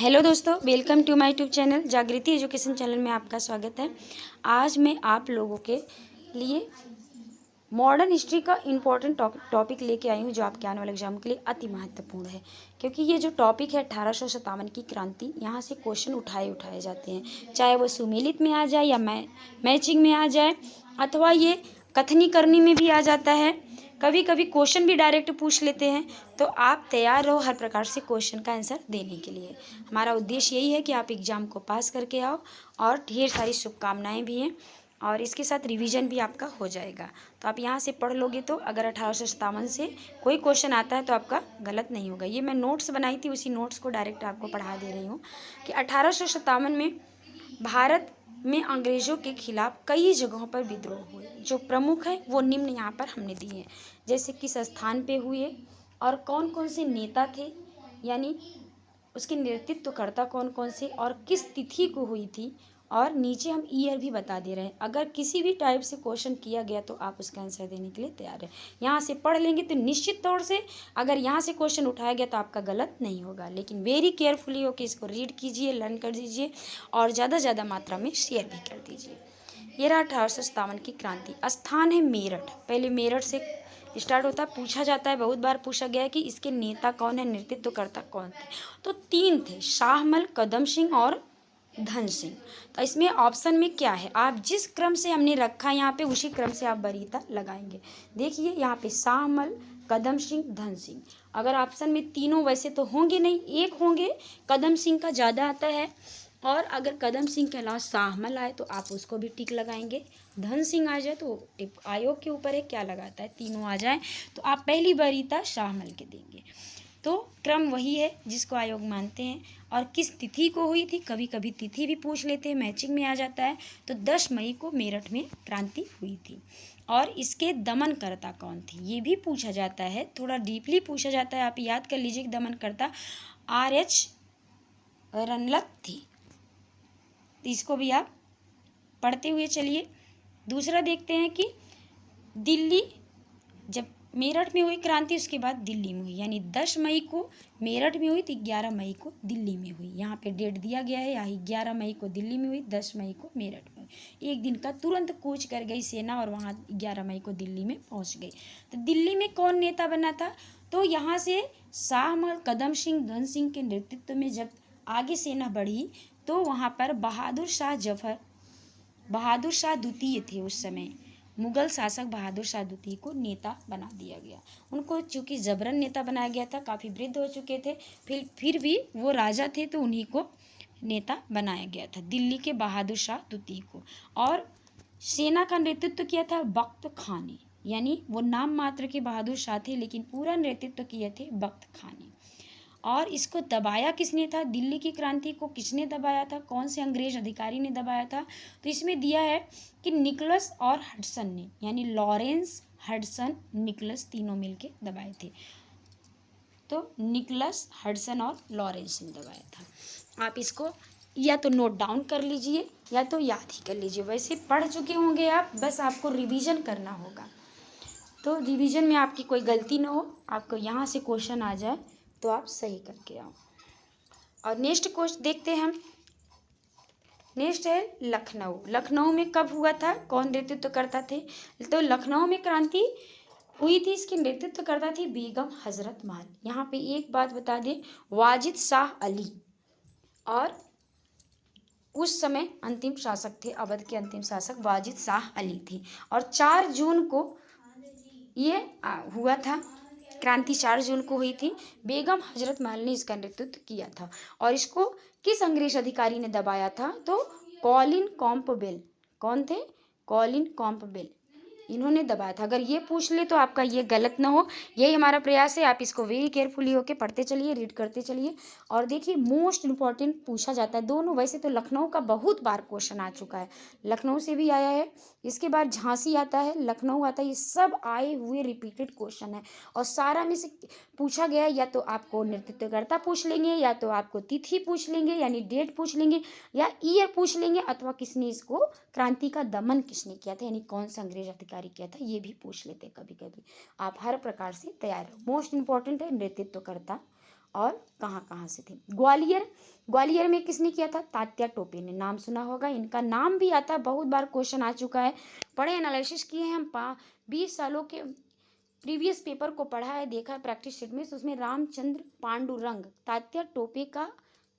Hello दोस्तों, welcome to my YouTube channel Jagriti education channel में आपका स्वागत है। आज मैं आप लोगों के लिए मॉडर्न हिस्ट्री का इम्पोर्टेंट टॉपिक लेके आई हूँ जो आपके आने वाले एग्जाम के लिए अति महत्वपूर्ण है, क्योंकि ये जो टॉपिक है 1857 की क्रांति, यहाँ से क्वेश्चन उठाए जाते हैं, चाहे वो सुमेलित में आ जाए या मैचिंग में आ जाए, अथवा ये कथनी करनी में भी आ जाता है। कभी कभी क्वेश्चन भी डायरेक्ट पूछ लेते हैं, तो आप तैयार रहो हर प्रकार से क्वेश्चन का आंसर देने के लिए। हमारा उद्देश्य यही है कि आप एग्ज़ाम को पास करके आओ, और ढेर सारी शुभकामनाएं भी हैं, और इसके साथ रिवीजन भी आपका हो जाएगा। तो आप यहाँ से पढ़ लोगे तो अगर 1857 से कोई क्वेश्चन आता है तो आपका गलत नहीं होगा। ये मैं नोट्स बनाई थी, उसी नोट्स को डायरेक्ट आपको पढ़ा दे रही हूँ कि 1857 में भारत में अंग्रेज़ों के खिलाफ कई जगहों पर विद्रोह हुए। जो प्रमुख है वो निम्न यहाँ पर हमने दिए हैं, जैसे किस स्थान पे हुए और कौन कौन से नेता थे, यानी उसके नेतृत्वकर्ता कौन कौन से, और किस तिथि को हुई थी, और नीचे हम ईयर भी बता दे रहे हैं। अगर किसी भी टाइप से क्वेश्चन किया गया तो आप उसका आंसर देने के लिए तैयार है। यहाँ से पढ़ लेंगे तो निश्चित तौर से अगर यहाँ से क्वेश्चन उठाया गया तो आपका गलत नहीं होगा, लेकिन वेरी केयरफुली होकर इसको रीड कीजिए, लर्न कर दीजिए, और ज़्यादा से ज़्यादा मात्रा में शेयर भी कर दीजिए। ये रहा 1857 की क्रांति। स्थान है मेरठ। पहले मेरठ से स्टार्ट होता है। पूछा जाता है, बहुत बार पूछा गया है कि इसके नेता कौन है, नेतृत्वकर्ता कौन थे। तो तीन थे, शाहमल, कदम सिंह और धन सिंह। तो इसमें ऑप्शन में क्या है, आप जिस क्रम से हमने रखा है यहाँ पे उसी क्रम से आप वरीयता लगाएंगे। देखिए यहाँ पे शाहमल, कदम सिंह, धन सिंह। अगर ऑप्शन में तीनों वैसे तो होंगे नहीं, एक होंगे, कदम सिंह का ज़्यादा आता है, और अगर कदम सिंह के अलावा शाहमल आए तो आप उसको भी टिक लगाएंगे। धन सिंह आ जाए तो टिक आयोग के ऊपर है क्या लगाता है, तीनों आ जाए तो आप पहली वरीयता शाहमल के देंगे। तो क्रम वही है जिसको आयोग मानते हैं। और किस तिथि को हुई थी, कभी कभी तिथि भी पूछ लेते हैं, मैचिंग में आ जाता है। तो 10 मई को मेरठ में क्रांति हुई थी। और इसके दमनकर्ता कौन थे ये भी पूछा जाता है, थोड़ा डीपली पूछा जाता है। आप याद कर लीजिए कि दमनकर्ता R.H. रनलत थी। तो इसको भी आप पढ़ते हुए चलिए। दूसरा देखते हैं कि दिल्ली, जब मेरठ में हुई क्रांति उसके बाद दिल्ली में हुई, यानी 10 मई को मेरठ में हुई तो 11 मई को दिल्ली में हुई। यहाँ पे डेट दिया गया है, यहाँ 11 मई को दिल्ली में हुई, 10 मई को मेरठ में हुई। एक दिन का तुरंत कूच कर गई सेना और वहाँ 11 मई को दिल्ली में पहुँच गई। तो दिल्ली में कौन नेता बना था, तो यहाँ से शाहमल, कदम सिंह, धन सिंह के नेतृत्व में जब आगे सेना बढ़ी तो वहाँ पर बहादुर शाह द्वितीय थे। उस समय मुगल शासक बहादुर शाह द्वितीय को नेता बना दिया गया। उनको चूंकि जबरन नेता बनाया गया था, काफ़ी वृद्ध हो चुके थे, फिर भी वो राजा थे तो उन्हीं को नेता बनाया गया था, दिल्ली के बहादुर शाह द्वितीय को। और सेना का नेतृत्व किया था बख्त खान ने, यानी वो नाम मात्र के बहादुर शाह थे लेकिन पूरा नेतृत्व किए थे बख्त खान ने। और इसको दबाया किसने था, दिल्ली की क्रांति को किसने दबाया था, कौन से अंग्रेज अधिकारी ने दबाया था, तो इसमें दिया है कि निकोलस और हडसन ने, यानी लॉरेंस, हडसन, निकोलस तीनों मिलके दबाए थे। तो निकोलस, हडसन और लॉरेंस ने दबाया था। आप इसको या तो नोट डाउन कर लीजिए या तो याद ही कर लीजिए, वैसे पढ़ चुके होंगे आप, बस आपको रिवीजन करना होगा। तो रिवीजन में आपकी कोई गलती ना हो, आपको यहाँ से क्वेश्चन आ जाए तो आप सही करके आओ। और नेक्स्ट क्वेश्चन देखते हैं हम। नेक्स्ट है लखनऊ। लखनऊ में कब हुआ था, कौन नेतृत्व करता थे, तो लखनऊ में क्रांति हुई थी, इसके नेतृत्व करता थी बेगम हजरत महल। यहाँ पे एक बात बता दें, वाजिद शाह अली और उस समय अंतिम शासक थे, अवध के अंतिम शासक वाजिद शाह अली थे। और 4 जून को ये हुआ था क्रांति, 4 जून को हुई थी। बेगम हजरत महल ने इसका नेतृत्व किया था। और इसको किस अंग्रेज अधिकारी ने दबाया था, तो कॉलिन कॉम्पबेल। कौन थे, कॉलिन कॉम्पबेल, इन्होंने दबाया था। अगर ये पूछ ले तो आपका ये गलत ना हो, यही हमारा प्रयास है। आप इसको वेरी केयरफुली होके पढ़ते चलिए, रीड करते चलिए। और देखिए मोस्ट इम्पॉर्टेंट पूछा जाता है दोनों। वैसे तो लखनऊ का बहुत बार क्वेश्चन आ चुका है, लखनऊ से भी आया है, इसके बाद झांसी आता है, लखनऊ आता है, ये सब आए हुए रिपीटेड क्वेश्चन है। और सारा में से पूछा गया है, या तो आपको नेतृत्वकर्ता पूछ लेंगे, या तो आपको तिथि पूछ लेंगे यानी डेट पूछ लेंगे, या ईयर पूछ लेंगे, अथवा किसने इसको क्रांति का दमन किसने किया था, यानी कौन सा अंग्रेज अधिकारी किया था, ये भी पूछ लेते कभी कभी। आप हर प्रकार से तैयार हो। मोस्ट इंपॉर्टेंट है नेतृत्वकर्ता और कहाँ कहाँ से थे। ग्वालियर ग्वालियर में किसने किया था? तात्या टोपे ने। नाम सुना होगा, इनका नाम भी आता है, बहुत बार क्वेश्चन आ चुका है, पढ़े एनालिसिस किए हैं हम 20 सालों के प्रीवियस पेपर को पढ़ा है, देखा है प्रैक्टिस शीट में, तो उसमें रामचंद्र पांडुरंग तात्या टोपे का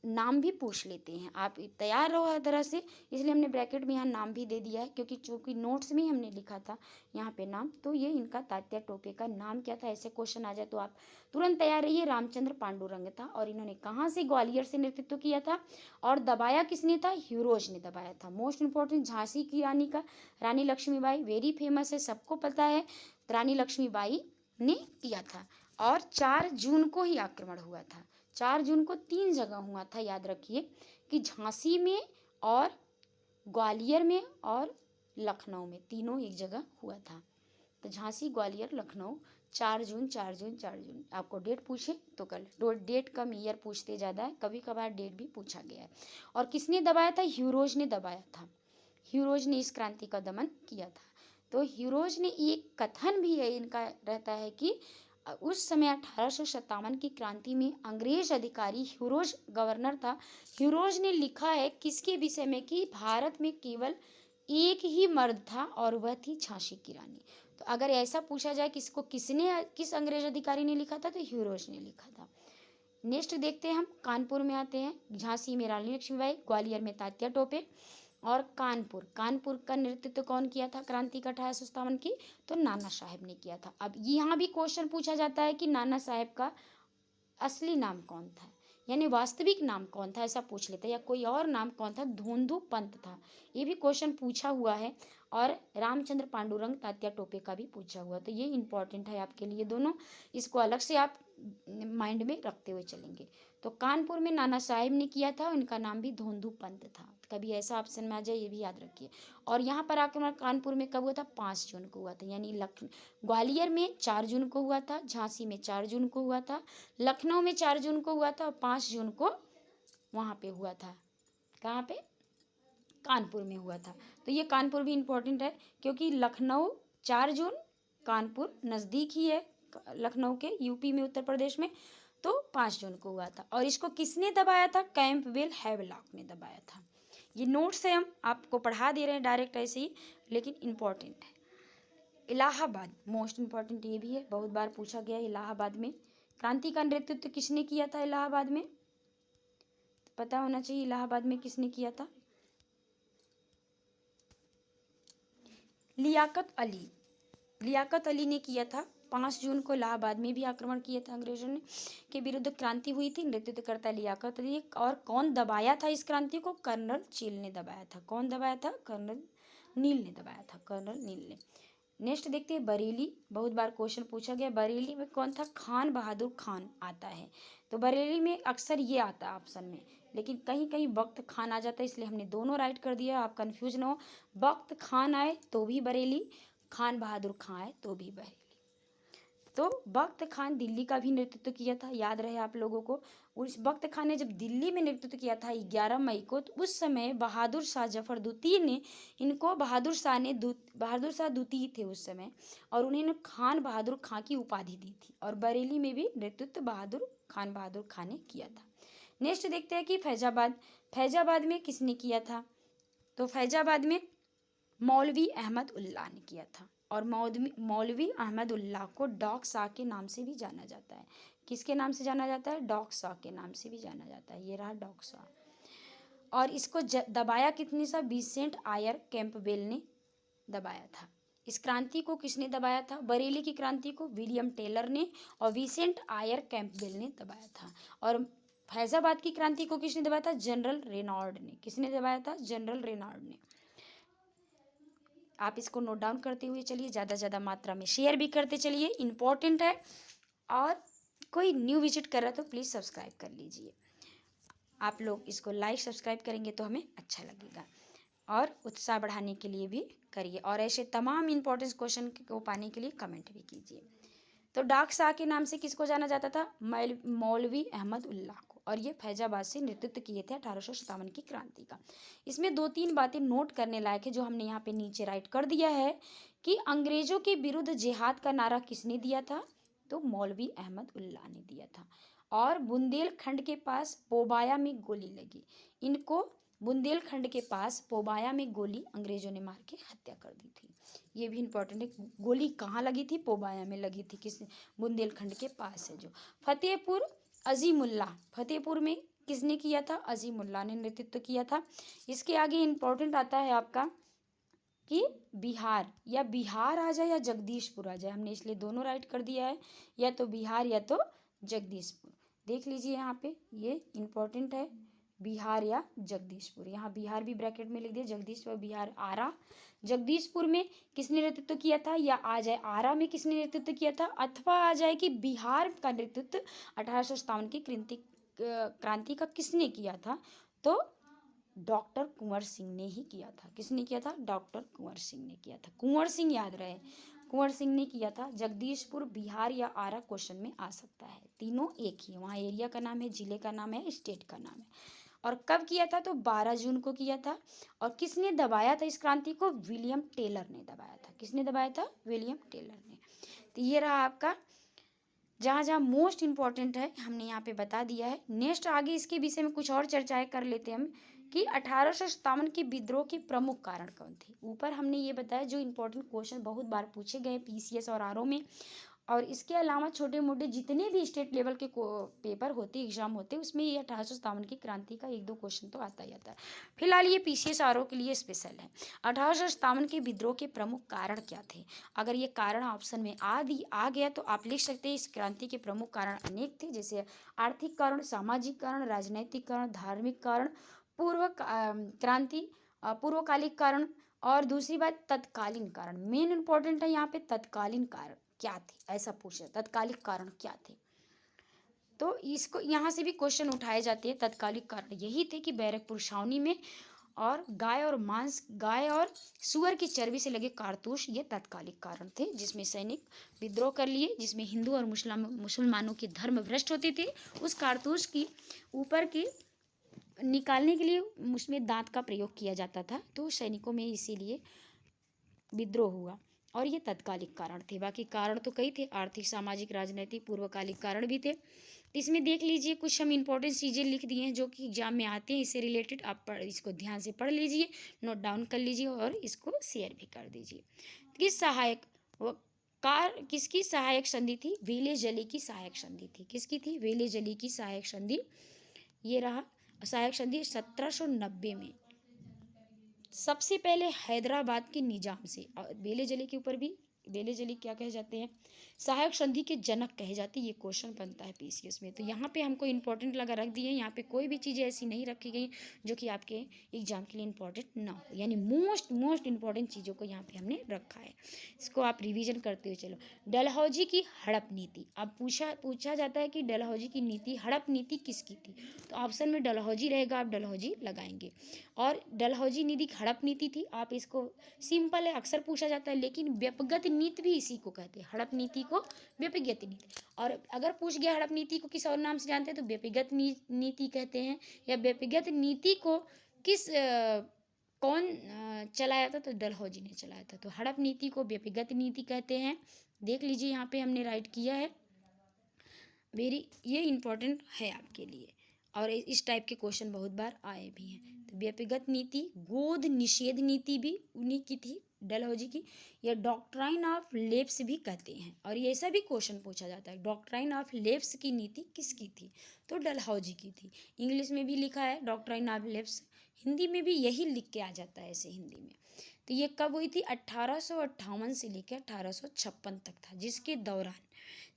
नाम भी पूछ लेते हैं। आप तैयार रहो हर तरह से, इसलिए हमने ब्रैकेट में यहाँ नाम भी दे दिया है, क्योंकि चूंकि नोट्स में हमने लिखा था यहाँ पे नाम, तो ये इनका तात्या टोपे का नाम क्या था, ऐसे क्वेश्चन आ जाए तो आप तुरंत तैयार रहिए। रामचंद्र पांडुरंग था, और इन्होंने कहाँ से? ग्वालियर से नेतृत्व किया था, और दबाया किसने था? ह्यूरोज ने दबाया था। मोस्ट इंपॉर्टेंट, झांसी की रानी का, रानी लक्ष्मीबाई, वेरी फेमस है, सबको पता है, रानी लक्ष्मीबाई ने किया था। और 4 जून को ही आक्रमण हुआ था। 4 जून को 3 जगह हुआ था, याद रखिए, कि झांसी में और ग्वालियर में और लखनऊ में, तीनों एक जगह हुआ था। तो झांसी, ग्वालियर, लखनऊ, 4 जून 4 जून 4 जून। आपको डेट पूछे तो कल डेट कम, ईयर पूछते ज़्यादा है, कभी कभार डेट भी पूछा गया है। और किसने दबाया था? ह्यूरोज ने दबाया था। ह्यूरोज ने इस क्रांति का दमन किया था। तो ह्यूरोज ने एक कथन भी है इनका, रहता है कि उस समय 1857 की क्रांति में अंग्रेज अधिकारी, ह्यूरोज गवर्नर था, ह्यूरोज ने लिखा है किसके विषय में, कि भारत में केवल एक ही मर्द था और वह थी झांसी की रानी। तो अगर ऐसा पूछा जाए किसको, किस अंग्रेज अधिकारी ने लिखा था, तो ह्यूरोज ने लिखा था। नेक्स्ट देखते हैं हम, कानपुर में आते हैं। झांसी में रानी लक्ष्मीबाई, ग्वालियर में तात्या टोपे, और कानपुर का नेतृत्व कौन किया था क्रांति का 1857 की? तो नाना साहेब ने किया था। अब यहाँ भी क्वेश्चन पूछा जाता है कि नाना साहेब का असली नाम कौन था, यानी वास्तविक नाम कौन था, ऐसा पूछ लेते हैं, या कोई और नाम कौन था? धोंधू पंत था, ये भी क्वेश्चन पूछा हुआ है। और रामचंद्र पांडुरंग तात्या टोपे का भी पूछा हुआ, तो ये इंपॉर्टेंट है आपके लिए दोनों, इसको अलग से आप माइंड में रखते हुए चलेंगे। तो कानपुर में नाना साहेब ने किया था, इनका नाम भी धोंधू पंत था, कभी ऐसा ऑप्शन में आ जाए, ये भी याद रखिए। और यहाँ पर आक्रमण कानपुर में कब हुआ था? 5 जून को हुआ था, यानी ग्वालियर में 4 जून को हुआ था, झांसी में 4 जून को हुआ था, लखनऊ में 4 जून को हुआ था, और 5 जून को वहाँ पे हुआ था। कहाँ पे? कानपुर में हुआ था। तो ये कानपुर भी इम्पोर्टेंट है, क्योंकि लखनऊ 4 जून, कानपुर नज़दीक ही है लखनऊ के, यूपी में, उत्तर प्रदेश में, तो 5 जून को हुआ था। और इसको किसने दबाया था? कैंपबेल हैवलॉक ने दबाया था। ये नोट्स है, हम आपको पढ़ा दे रहे हैं डायरेक्ट ऐसे ही, लेकिन इम्पॉर्टेंट है। इलाहाबाद, मोस्ट इम्पॉर्टेंट ये भी है, बहुत बार पूछा गया है। इलाहाबाद में क्रांति का नेतृत्व किसने किया था? इलाहाबाद में पता होना चाहिए, इलाहाबाद में किसने किया था? लियाकत अली ने किया था। 5 जून को इलाहाबाद में भी आक्रमण किया था अंग्रेजों ने, के विरुद्ध क्रांति हुई थी, नेतृत्व करता लियाकत अली। और कौन दबाया था इस क्रांति को? कर्नल चील ने दबाया था। कौन दबाया था? कर्नल नील ने दबाया था, कर्नल नील ने। नेक्स्ट देखते हैं बरेली, बहुत बार क्वेश्चन पूछा गया, बरेली में कौन था? खान बहादुर खान आता है। तो बरेली में अक्सर ये आता है ऑप्शन में, लेकिन कहीं कहीं वक्त खान आ जाता है, इसलिए हमने दोनों राइट कर दिया, आप कंफ्यूज ना हो। वक्त खान आए तो भी बरेली, खान बहादुर खान आए तो भी बरेली। तो वक्त खान दिल्ली का भी नेतृत्व किया था, याद रहे आप लोगों को। उस वक्त खान ने जब दिल्ली में नेतृत्व किया था 11 मई को, तो उस समय बहादुर शाह जफर द्वितीय ने इनको, बहादुर शाह द्वितीय थे उस समय, और उन्हें खान बहादुर खां की उपाधि दी थी। और बरेली में भी नेतृत्व खान बहादुर खां ने किया था। नेक्स्ट देखते हैं कि फैजाबाद में किसने किया था? तो फैजाबाद में मौलवी अहमद उल्लाह ने किया था। और मौलवी अहमद उल्लाह को डॉग शाह के नाम से भी जाना जाता है। किसके नाम से जाना जाता है? डॉग शाह के नाम से भी जाना जाता है। ये रहा डॉग शाह। और इसको दबाया कितने सा? विंसेंट आयर कैंपबेल ने दबाया था। इस क्रांति को किसने दबाया था? बरेली की क्रांति को विलियम टेलर ने और विंसेंट आयर कैंपबेल ने दबाया था। और फैजाबाद की क्रांति को किसने दबाया था? जनरल रेनॉल्ड ने। किसने दबाया था? जनरल रेनॉल्ड ने। आप इसको नोट डाउन करते हुए चलिए, ज़्यादा से ज़्यादा मात्रा में शेयर भी करते चलिए, इम्पॉर्टेंट है। और कोई न्यू विजिट कर रहा है तो प्लीज़ सब्सक्राइब कर लीजिए। आप लोग इसको लाइक सब्सक्राइब करेंगे तो हमें अच्छा लगेगा, और उत्साह बढ़ाने के लिए भी करिए, और ऐसे तमाम इम्पोर्टेंट क्वेश्चन को पाने के लिए कमेंट भी कीजिए। तो डॉग शाह के नाम से किसको जाना जाता था? मौलवी अहमद उल्लाह को। और ये फैजाबाद से नेतृत्व किए थे 1857 की क्रांति का। इसमें 2-3 बातें नोट करने लायक है, जो हमने यहाँ पे नीचे राइट कर दिया है, कि अंग्रेजों के विरुद्ध जिहाद का नारा किसने दिया था? तो मौलवी अहमद उल्लाह ने दिया था। और बुंदेलखंड के पास पोबाया में गोली लगी। इनको बुंदेलखंड के पास पोबाया में गोली अंग्रेजों ने मार के हत्या कर दी थी। ये भी इंपॉर्टेंट है। गोली कहाँ लगी थी? पोबाया में लगी थी। किस? बुंदेलखंड के पास है जो। फतेहपुर अजीमुल्ला, फतेहपुर में किसने किया था? अजीमुल्ला ने नेतृत्व किया था। इसके आगे इंपॉर्टेंट आता है आपका कि बिहार, या बिहार आ जाए या जगदीशपुर आ जाए, हमने इसलिए दोनों राइट कर दिया है, या तो बिहार या तो जगदीशपुर। देख लीजिए यहाँ पे, ये इंपॉर्टेंट है, बिहार या जगदीशपुर। यहाँ बिहार भी ब्रैकेट में लिख दिया, जगदीशपुर, बिहार, आरा। जगदीशपुर में किसने नेतृत्व किया था, या आ जाए आरा में किसने नेतृत्व किया था, अथवा आ जाए कि बिहार का नेतृत्व 1857 की क्रांति का किसने किया था, तो डॉक्टर कुंवर सिंह ने ही किया था। किसने किया था? डॉक्टर कुंवर सिंह ने किया था। कुंवर सिंह याद रहे, कुंवर सिंह ने किया था। जगदीशपुर, बिहार या आरा क्वेश्चन में आ सकता है। तीनों एक ही है, वहाँ एरिया का नाम है, जिले का नाम है, स्टेट का नाम है। और कब किया था? तो 12 जून को किया था। और किसने दबाया था इस क्रांति को? विलियम टेलर ने दबाया था। किसने दबाया था? विलियम टेलर ने। तो ये रहा आपका, जहाँ जहाँ मोस्ट इंपॉर्टेंट है हमने यहाँ पे बता दिया है। नेक्स्ट आगे इसके विषय में कुछ और चर्चाएं कर लेते हैं हम, कि 1857 के विद्रोह के प्रमुख कारण कौन थे। ऊपर हमने ये बताया जो इंपॉर्टेंट क्वेश्चन बहुत बार पूछे गए पीसीएस और आरओ में, और इसके अलावा छोटे मोटे जितने भी स्टेट लेवल के पेपर होते, एग्जाम होते, उसमें ये 1857 की क्रांति का 1-2 क्वेश्चन तो आता ही आता है। फिलहाल ये पीसीएस आरओ के लिए स्पेशल है। 1857 के विद्रोह के प्रमुख कारण क्या थे? अगर ये कारण ऑप्शन में आ गया तो आप लिख सकते हैं इस क्रांति के प्रमुख कारण अनेक थे, जैसे आर्थिक कारण, सामाजिक कारण, राजनैतिक कारण, धार्मिक कारण, पूर्वकालिक कारण, और दूसरी बात तत्कालीन कारण। मेन इंपॉर्टेंट है यहाँ पे तत्कालीन कारण क्या थे, ऐसा पूछा, तत्कालिक कारण क्या थे। तो इसको यहाँ से भी क्वेश्चन उठाए जाते हैं। तत्कालिक कारण यही थे कि बैरकपुर छावनी में और गाय और सुअर की चर्बी से लगे कारतूस, ये तत्कालिक कारण थे, जिसमें सैनिक विद्रोह कर लिए, जिसमें हिंदू और मुसलमानों के धर्म भ्रष्ट होते थे। उस कारतूस की ऊपर की निकालने के लिए उसमें दांत का प्रयोग किया जाता था, तो सैनिकों में इसीलिए विद्रोह हुआ, और ये तत्कालिक कारण थे। बाकी कारण तो कई थे, आर्थिक, सामाजिक, राजनीतिक, पूर्वकालिक कारण भी थे। इसमें देख लीजिए कुछ हम इंपॉर्टेंट चीज़ें लिख दिए हैं जो कि एग्जाम में आते हैं, इससे रिलेटेड आप इसको ध्यान से पढ़ लीजिए, नोट डाउन कर लीजिए और इसको शेयर भी कर दीजिए। किसकी सहायक संधि थी? वेले जली की सहायक संधि थी। किसकी थी? वेले जली की सहायक संधि। ये रहा सहायक संधि 1790 में। सबसे पहले हैदराबाद के निजाम से, बेले जली के ऊपर भी, बेले जली क्या कहे जाते हैं? सहायक संधि के जनक कहे जाते हैं। ये क्वेश्चन बनता है पीसीएस में, तो यहाँ पे हमको इंपॉर्टेंट लगा रख दिए। यहाँ पे कोई भी चीज़ें ऐसी नहीं रखी गई जो कि आपके एग्जाम के लिए इंपॉर्टेंट ना हो, यानी मोस्ट इंपॉर्टेंट चीज़ों को यहाँ पे हमने रखा है। इसको आप रिविजन करते हुए चलो। डलहौजी की हड़प नीति, अब पूछा जाता है कि डलहौजी की नीति, हड़प नीति किसकी थी? तो ऑप्शन में डलहौजी रहेगा, आप डलहौजी लगाएंगे। और डलहौजी नीति हड़प नीति थी, आप इसको सिंपल है, अक्सर पूछा जाता है, लेकिन व्यपगत नीति भी इसी को कहते हैं, हड़प नीति को व्यपगत नीति। और अगर पूछ गया हड़प नीति को किस और नाम से जानते हैं, तो व्यपगत नीति कहते हैं, या व्यपगत नीति को कौन चलाया था? तो डलहौजी ने चलाया था। तो हड़प नीति को व्यपगत नीति कहते हैं। देख लीजिए यहाँ पे हमने राइट किया है, ये इंपॉर्टेंट है आपके लिए, और इस टाइप के क्वेश्चन बहुत बार आए भी हैं। तो व्यक्तिगत नीति, गोद निषेध नीति भी उन्हीं की थी, डलहौजी की, या डॉक्ट्राइन ऑफ लेप्स भी कहते हैं, और ये ऐसा भी क्वेश्चन पूछा जाता है, डॉक्ट्राइन ऑफ लेप्स की नीति किसकी थी? तो डलहौजी की थी। इंग्लिश में भी लिखा है डॉक्ट्राइन ऑफ लेप्स, हिंदी में भी यही लिख के आ जाता है ऐसे हिंदी में। तो ये कब हुई थी? 1858 से लेकर 1856 तक था,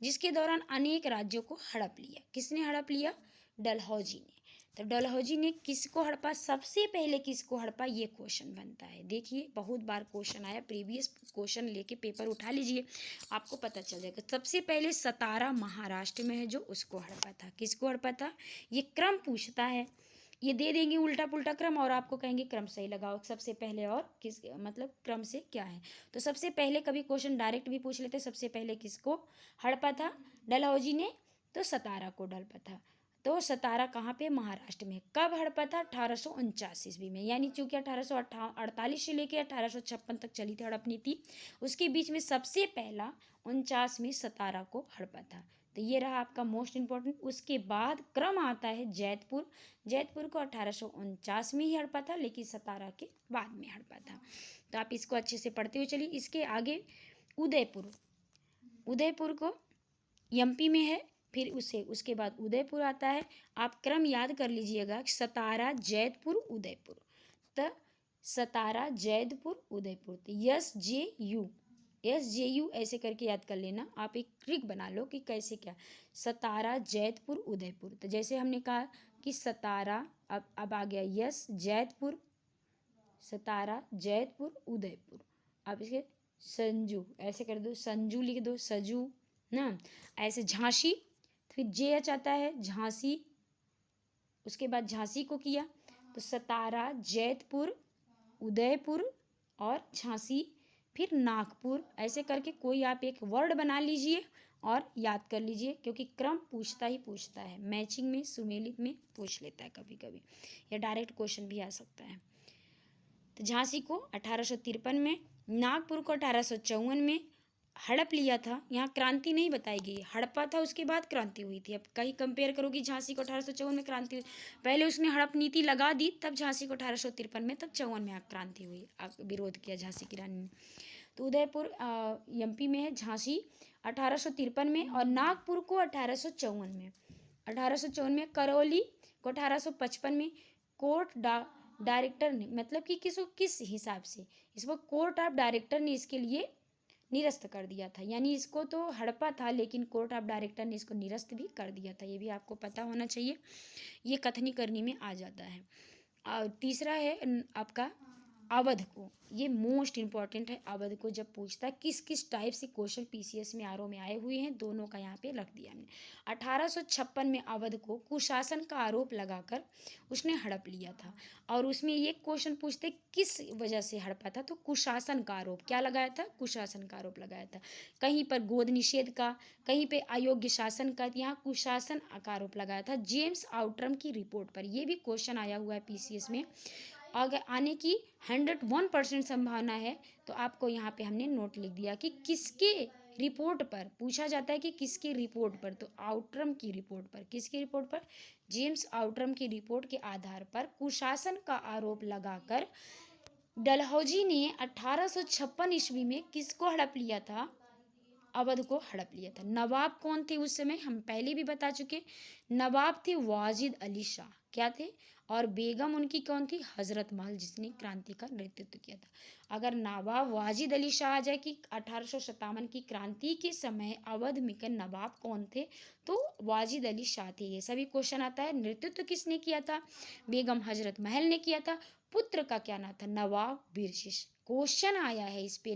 जिसके दौरान अनेक राज्यों को हड़प लिया। किसने हड़प लिया? डलहौजी ने। तो डलहौजी ने किसको हड़पा? सबसे पहले किसको हड़पा? ये क्वेश्चन बनता है। देखिए बहुत बार क्वेश्चन आया, प्रीवियस क्वेश्चन लेके पेपर उठा लीजिए, आपको पता चल जाएगा। सबसे पहले सतारा महाराष्ट्र में है जो, उसको हड़पा था। किसको हड़पा था? ये क्रम पूछता है, ये दे देंगे उल्टा पुल्टा क्रम और आपको कहेंगे क्रम सही लगाओ, सबसे पहले और किस, मतलब क्रम से क्या है। तो सबसे पहले कभी क्वेश्चन डायरेक्ट भी पूछ लेते, सबसे पहले किसको हड़पा था? डलहौजी ने। तो सतारा को हड़पा था। तो सतारा कहाँ पे? महाराष्ट्र में। कब हड़पा था? 1849 ईस्वी में, यानी चूंकि 1848 से लेकर 1856 तक चली थी हड़प नीति, उसके बीच में सबसे पहला 49 में सतारा को हड़पा था। तो ये रहा आपका मोस्ट इम्पोर्टेंट। उसके बाद क्रम आता है जैतपुर। जैतपुर को 1849 में ही हड़पा था, लेकिन 17 के बाद में हड़पा था। तो आप इसको अच्छे से पढ़ते हुए चलिए। इसके आगे उदयपुर, उदयपुर को एमपी में है, फिर उसके बाद उदयपुर आता है। आप क्रम याद कर लीजिएगा, सतारा, जैतपुर, उदयपुर। तो सतारा, जैतपुर, उदयपुर, तो SJU ऐसे करके याद कर लेना। आप एक ट्रिक बना लो कि कैसे क्या, सतारा, जैतपुर, उदयपुर। तो जैसे हमने कहा कि सतारा, अब आ गया जैतपुर, सतारा, जैतपुर, उदयपुर। आप इसके संजू ऐसे कर दो, संजू लिख दो, सजू ना। ऐसे झांसी, फिर JH आता है, झांसी। उसके बाद झांसी को किया तो सतारा, जैतपुर, उदयपुर और झांसी, फिर नागपुर। ऐसे करके कोई आप एक वर्ड बना लीजिए और याद कर लीजिए, क्योंकि क्रम पूछता ही पूछता है। मैचिंग में, सुमेलित में पूछ लेता है कभी कभी, या डायरेक्ट क्वेश्चन भी आ सकता है। तो झांसी को 1853 में, नागपुर को 1854 में हड़प लिया था। यहाँ क्रांति नहीं बताई गई, हड़पा था उसके बाद क्रांति हुई थी। अब कहीं कंपेयर करोगी झांसी को 1854 में क्रांति हुई, पहले उसने हड़प नीति लगा दी, तब झांसी को 1853 में, तब 54 में क्रांति हुई, विरोध किया झांसी की रानी ने। तो उदयपुर MP में है, झांसी 1853 में, और नागपुर को 1854 में। 1854 में करौली को 1855 में कोर्ट डायरेक्टर ने, मतलब कि किस हिसाब से इसको कोर्ट ऑफ डायरेक्टर ने इसके लिए निरस्त कर दिया था। यानी इसको तो हड़पा था, लेकिन कोर्ट ऑफ डायरेक्टर ने इसको निरस्त भी कर दिया था। ये भी आपको पता होना चाहिए, ये कथनी करनी में आ जाता है। और तीसरा है आपका अवध को, ये मोस्ट इम्पॉर्टेंट है। अवध को जब पूछता है किस किस टाइप से क्वेश्चन PCS में RO में आए हुए हैं, दोनों का यहाँ पे रख दिया हमने। 1856 में अवध को कुशासन का आरोप लगाकर उसने हड़प लिया था, और उसमें ये क्वेश्चन पूछते किस वजह से हड़पा था, तो कुशासन का आरोप क्या लगाया था, कुशासन का आरोप लगाया था। कहीं पर गोद निषेध का, कहीं पे अयोग्य शासन का, यहाँ कुशासन का आरोप लगाया था जेम्स आउट्रम की रिपोर्ट पर। यह भी क्वेश्चन आया हुआ है PCS में, अगर आने की 101% संभावना है। तो आपको यहाँ पे हमने नोट लिख दिया कि किसके रिपोर्ट पर पूछा जाता है, कि किसकी रिपोर्ट पर, तो आउट्रम की रिपोर्ट पर। किसकी रिपोर्ट पर, जेम्स आउट्रम की रिपोर्ट के आधार पर कुशासन का आरोप लगाकर डलहौजी ने 1856 ईस्वी में किसको हड़प लिया था, अवध को हड़प लिया था। नवाब कौन थे उस समय, हम पहले भी बता चुके, नवाब थे वाजिद अली शाह, क्या थे, और बेगम उनकी कौन थी, हजरत महल, जिसने क्रांति का नेतृत्व किया था। अगर नवाब वाजिद अली शाह आ जाए कि 1857 की क्रांति के समय अवध में के नवाब कौन थे, तो वाजिद अली शाह थे। ये सभी क्वेश्चन आता है। नेतृत्व किसने किया था, बेगम हजरत महल ने किया था। पुत्र का क्या नाम था, नवाब बीरशिश। क्वेश्चन आया है इस पे।